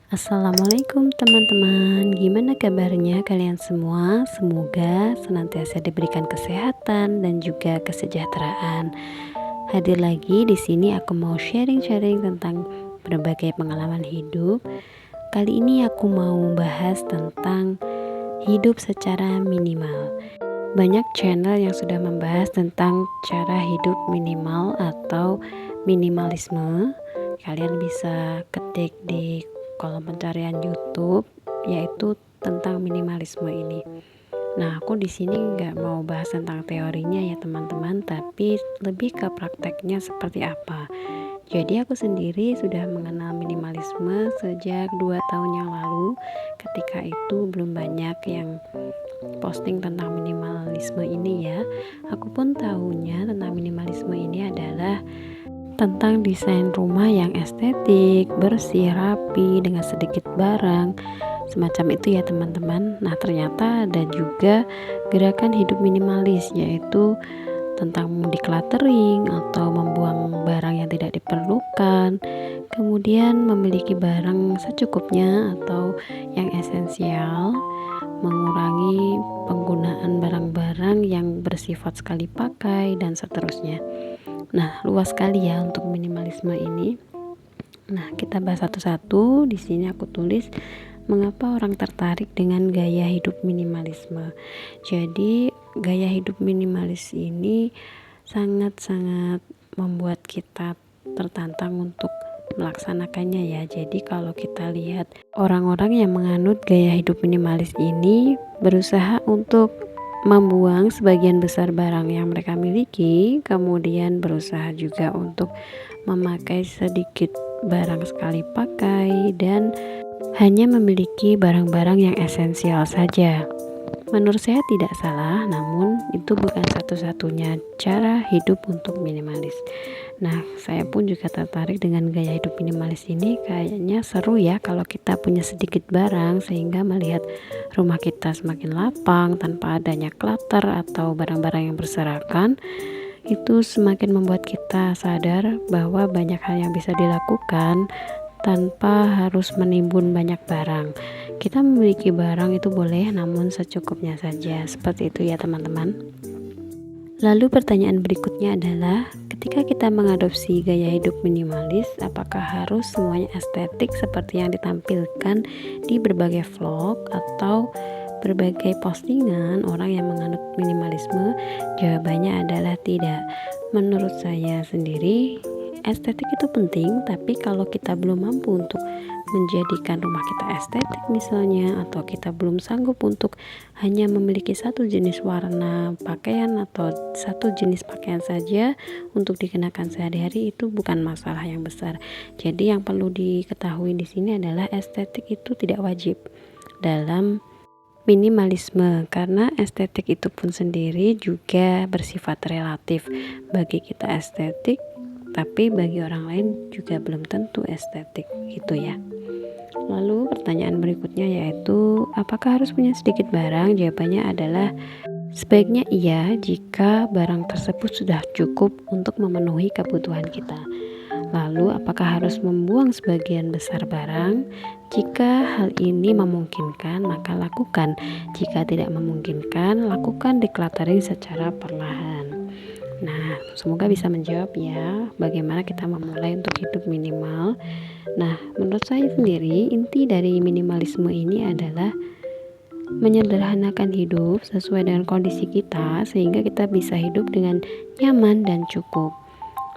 Assalamualaikum teman-teman, gimana kabarnya kalian semua? Semoga senantiasa diberikan kesehatan dan juga kesejahteraan. Hadir lagi di sini aku mau sharing-sharing tentang berbagai pengalaman hidup. Kali ini aku mau bahas tentang hidup secara minimal. Banyak channel yang sudah membahas tentang cara hidup minimal atau minimalisme. Kalian bisa ketik di kolom pencarian YouTube yaitu tentang minimalisme ini. Nah, aku di sini nggak mau bahas tentang teorinya ya teman-teman, tapi lebih ke prakteknya seperti apa. Jadi aku sendiri sudah mengenal minimalisme sejak 2 tahun yang lalu. Ketika itu belum banyak yang posting tentang minimalisme ini ya. Aku pun tahunya tentang minimalisme ini adalah tentang desain rumah yang estetik, bersih, rapi, dengan sedikit barang, semacam itu ya teman-teman. Nah, ternyata ada juga gerakan hidup minimalis, yaitu tentang decluttering atau membuang barang yang tidak diperlukan, kemudian memiliki barang secukupnya atau yang esensial, mengurangi penggunaan barang-barang yang bersifat sekali pakai, dan seterusnya. Nah, luas sekali ya untuk minimalisme ini. Nah, kita bahas satu-satu. Di sini aku tulis mengapa orang tertarik dengan gaya hidup minimalisme. Jadi, gaya hidup minimalis ini sangat-sangat membuat kita tertantang untuk melaksanakannya ya. Jadi kalau kita lihat orang-orang yang menganut gaya hidup minimalis ini berusaha untuk membuang sebagian besar barang yang mereka miliki, kemudian berusaha juga untuk memakai sedikit barang sekali pakai dan hanya memiliki barang-barang yang esensial saja. Menurut saya tidak salah, namun itu bukan satu-satunya cara hidup untuk minimalis. Nah, saya pun juga tertarik dengan gaya hidup minimalis ini. Kayaknya seru ya kalau kita punya sedikit barang sehingga melihat rumah kita semakin lapang tanpa adanya clutter atau barang-barang yang berserakan. Itu semakin membuat kita sadar bahwa banyak hal yang bisa dilakukan tanpa harus menimbun banyak barang. Kita memiliki barang itu boleh, namun secukupnya saja. Seperti itu ya teman-teman. Lalu pertanyaan berikutnya adalah, ketika kita mengadopsi gaya hidup minimalis, apakah harus semuanya estetik seperti yang ditampilkan di berbagai vlog atau berbagai postingan orang yang menganut minimalisme? Jawabannya adalah tidak. Menurut saya sendiri, estetik itu penting, tapi kalau kita belum mampu untuk menjadikan rumah kita estetik misalnya, atau kita belum sanggup untuk hanya memiliki satu jenis warna pakaian atau satu jenis pakaian saja untuk dikenakan sehari-hari, itu bukan masalah yang besar. Jadi yang perlu diketahui di sini adalah estetik itu tidak wajib dalam minimalisme, karena estetik itu pun sendiri juga bersifat relatif. Bagi kita estetik, tapi bagi orang lain juga belum tentu estetik gitu ya. Lalu pertanyaan berikutnya yaitu, apakah harus punya sedikit barang? Jawabannya adalah sebaiknya iya jika barang tersebut sudah cukup untuk memenuhi kebutuhan kita. Lalu apakah harus membuang sebagian besar barang? Jika hal ini memungkinkan, maka lakukan. Jika tidak memungkinkan, lakukan decluttering secara perlahan. Nah, semoga bisa menjawab ya bagaimana kita memulai untuk hidup minimal. Nah, menurut saya sendiri inti dari minimalisme ini adalah menyederhanakan hidup sesuai dengan kondisi kita sehingga kita bisa hidup dengan nyaman dan cukup.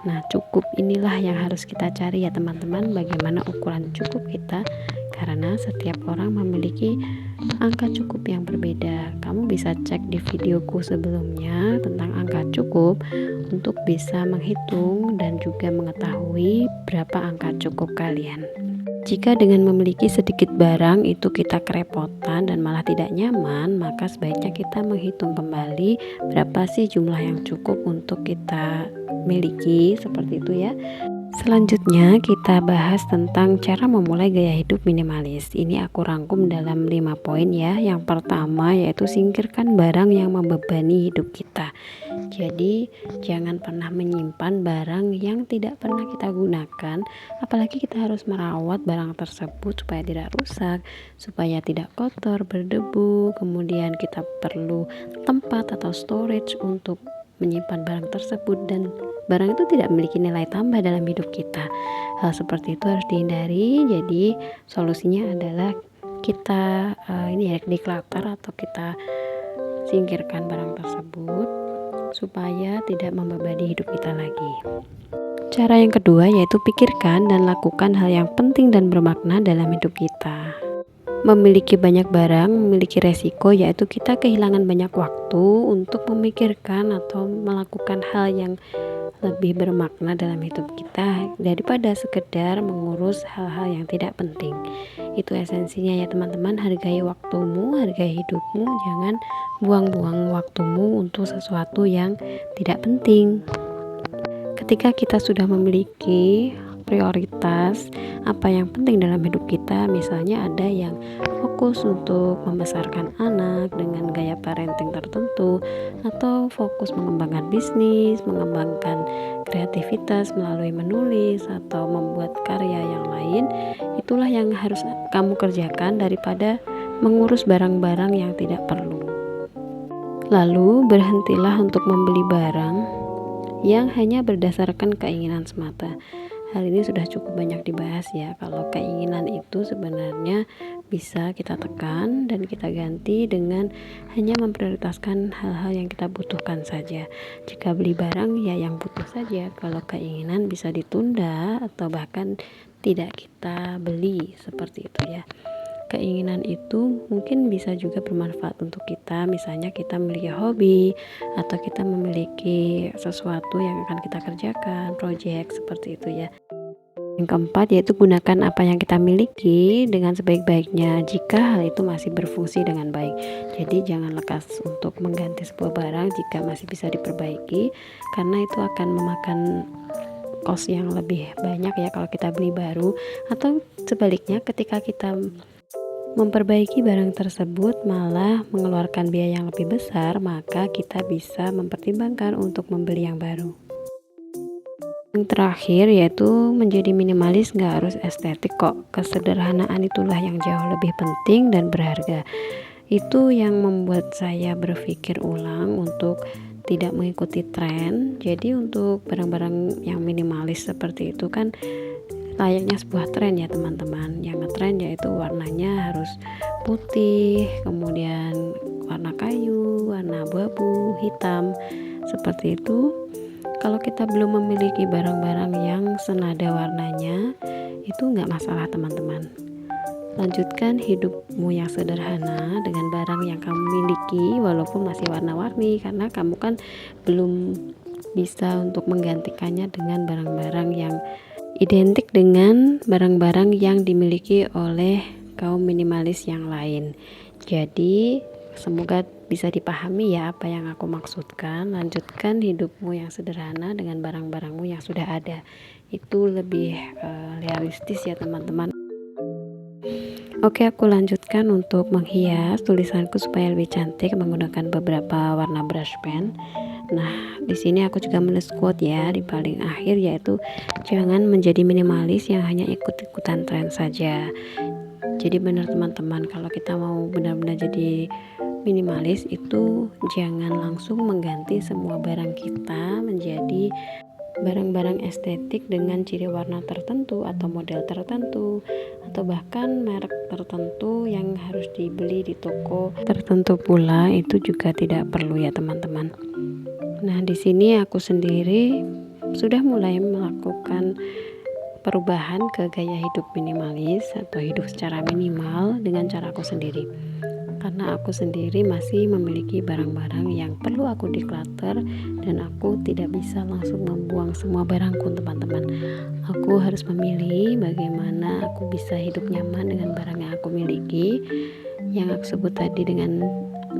Nah, cukup inilah yang harus kita cari ya teman-teman, bagaimana ukuran cukup kita, karena setiap orang memiliki angka cukup yang berbeda. Kamu bisa cek di videoku sebelumnya tentang angka cukup untuk bisa menghitung dan juga mengetahui berapa angka cukup kalian. Jika dengan memiliki sedikit barang itu kita kerepotan dan malah tidak nyaman, maka sebaiknya kita menghitung kembali berapa sih jumlah yang cukup untuk kita miliki, seperti itu ya. Selanjutnya kita bahas tentang cara memulai gaya hidup minimalis. Ini aku rangkum dalam 5 poin ya. Yang pertama yaitu singkirkan barang yang membebani hidup kita. Jadi jangan pernah menyimpan barang yang tidak pernah kita gunakan. Apalagi kita harus merawat barang tersebut supaya tidak rusak, supaya tidak kotor, berdebu. Kemudian kita perlu tempat atau storage untuk menyimpan barang tersebut, dan barang itu tidak memiliki nilai tambah dalam hidup kita. Hal seperti itu harus dihindari. Jadi solusinya adalah kita declutter atau kita singkirkan barang tersebut supaya tidak membebani hidup kita lagi. Cara yang kedua yaitu pikirkan dan lakukan hal yang penting dan bermakna dalam hidup kita. Memiliki banyak barang memiliki resiko, yaitu kita kehilangan banyak waktu untuk memikirkan atau melakukan hal yang lebih bermakna dalam hidup kita daripada sekedar mengurus hal-hal yang tidak penting. Itu esensinya ya teman-teman, hargai waktumu, hargai hidupmu, jangan buang-buang waktumu untuk sesuatu yang tidak penting. Ketika kita sudah memiliki prioritas apa yang penting dalam hidup kita, misalnya ada yang fokus untuk membesarkan anak dengan gaya parenting tertentu, atau fokus mengembangkan bisnis, mengembangkan kreativitas melalui menulis atau membuat karya yang lain, itulah yang harus kamu kerjakan daripada mengurus barang-barang yang tidak perlu. Lalu berhentilah untuk membeli barang yang hanya berdasarkan keinginan semata. Hal ini sudah cukup banyak dibahas ya. Kalau keinginan itu sebenarnya bisa kita tekan dan kita ganti dengan hanya memprioritaskan hal-hal yang kita butuhkan saja. Jika beli barang ya yang butuh saja. Kalau keinginan bisa ditunda atau bahkan tidak kita beli, seperti itu ya. Keinginan itu mungkin bisa juga bermanfaat untuk kita, misalnya kita memiliki hobi atau kita memiliki sesuatu yang akan kita kerjakan, project seperti itu ya. Yang keempat yaitu gunakan apa yang kita miliki dengan sebaik-baiknya jika hal itu masih berfungsi dengan baik. Jadi jangan lekas untuk mengganti sebuah barang jika masih bisa diperbaiki, karena itu akan memakan cost yang lebih banyak ya kalau kita beli baru, atau sebaliknya ketika kita memperbaiki barang tersebut malah mengeluarkan biaya yang lebih besar, maka kita bisa mempertimbangkan untuk membeli yang baru. Yang terakhir yaitu menjadi minimalis gak harus estetik kok. Kesederhanaan itulah yang jauh lebih penting dan berharga. Itu yang membuat saya berpikir ulang untuk tidak mengikuti tren. Jadi untuk barang-barang yang minimalis seperti itu kan layaknya sebuah tren ya teman-teman. Yang ngetren yaitu warnanya harus putih, kemudian warna kayu, warna abu-abu, hitam, seperti itu. Kalau kita belum memiliki barang-barang yang senada warnanya, itu nggak masalah teman-teman. Lanjutkan hidupmu yang sederhana dengan barang yang kamu miliki walaupun masih warna-warni, karena kamu kan belum bisa untuk menggantikannya dengan barang-barang yang identik dengan barang-barang yang dimiliki oleh kaum minimalis yang lain. Jadi semoga bisa dipahami ya apa yang aku maksudkan. Lanjutkan hidupmu yang sederhana dengan barang-barangmu yang sudah ada. Itu lebih realistis ya teman-teman. Oke, aku lanjutkan untuk menghias tulisanku supaya lebih cantik menggunakan beberapa warna brush pen. Nah, di sini aku juga menulis quote ya di paling akhir, yaitu jangan menjadi minimalis yang hanya ikut-ikutan tren saja. Jadi benar teman-teman, kalau kita mau benar-benar jadi minimalis itu jangan langsung mengganti semua barang kita menjadi barang-barang estetik dengan ciri warna tertentu atau model tertentu atau bahkan merek tertentu yang harus dibeli di toko tertentu pula. Itu juga tidak perlu ya teman-teman. Nah, di sini aku sendiri sudah mulai melakukan perubahan ke gaya hidup minimalis atau hidup secara minimal dengan caraku sendiri. Karena aku sendiri masih memiliki barang-barang yang perlu aku declutter dan aku tidak bisa langsung membuang semua barangku teman-teman. Aku harus memilih bagaimana aku bisa hidup nyaman dengan barang yang aku miliki, yang aku sebut tadi dengan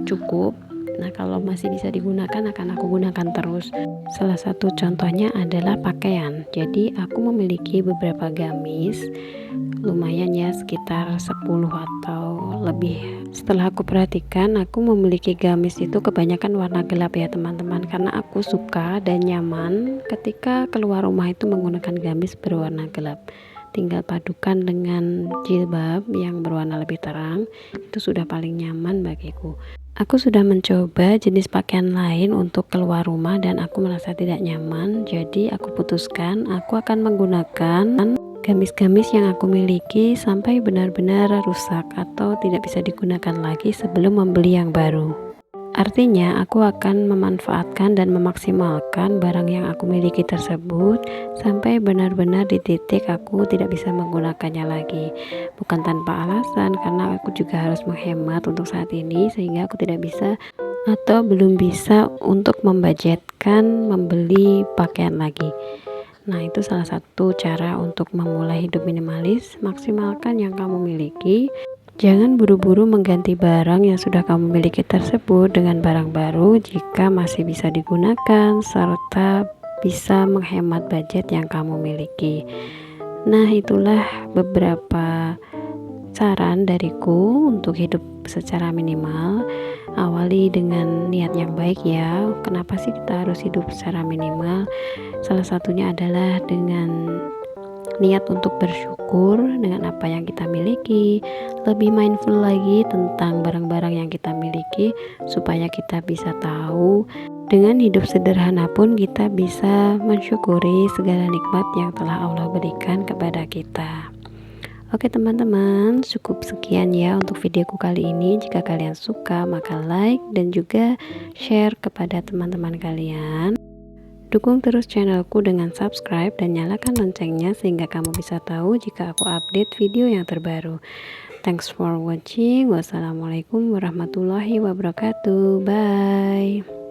cukup. Nah, kalau masih bisa digunakan akan aku gunakan terus. Salah satu contohnya adalah pakaian. Jadi aku memiliki beberapa gamis, lumayan ya, sekitar 10 atau lebih. Setelah aku perhatikan, aku memiliki gamis itu kebanyakan warna gelap ya teman-teman, karena aku suka dan nyaman ketika keluar rumah itu menggunakan gamis berwarna gelap. Tinggal padukan dengan jilbab yang berwarna lebih terang, itu sudah paling nyaman bagiku. Aku sudah mencoba jenis pakaian lain untuk keluar rumah dan aku merasa tidak nyaman, jadi aku putuskan aku akan menggunakan gamis-gamis yang aku miliki sampai benar-benar rusak atau tidak bisa digunakan lagi sebelum membeli yang baru. Artinya, aku akan memanfaatkan dan memaksimalkan barang yang aku miliki tersebut sampai benar-benar di titik aku tidak bisa menggunakannya lagi. Bukan tanpa alasan, karena aku juga harus menghemat untuk saat ini, sehingga aku tidak bisa atau belum bisa untuk membudgetkan membeli pakaian lagi. Nah, itu salah satu cara untuk memulai hidup minimalis. Maksimalkan yang kamu miliki. Jangan buru-buru mengganti barang yang sudah kamu miliki tersebut dengan barang baru jika masih bisa digunakan serta bisa menghemat budget yang kamu miliki. Nah, itulah beberapa saran dariku untuk hidup secara minimal. Awali dengan niat yang baik ya. Kenapa sih kita harus hidup secara minimal? Salah satunya adalah dengan niat untuk bersyukur dengan apa yang kita miliki, lebih mindful lagi tentang barang-barang yang kita miliki supaya kita bisa tahu dengan hidup sederhana pun kita bisa mensyukuri segala nikmat yang telah Allah berikan kepada kita. Oke teman-teman, cukup sekian ya untuk videoku kali ini. Jika kalian suka maka like dan juga share kepada teman-teman kalian. Dukung terus channelku dengan subscribe dan nyalakan loncengnya sehingga kamu bisa tahu jika aku update video yang terbaru. Thanks for watching. Wassalamualaikum warahmatullahi wabarakatuh. Bye.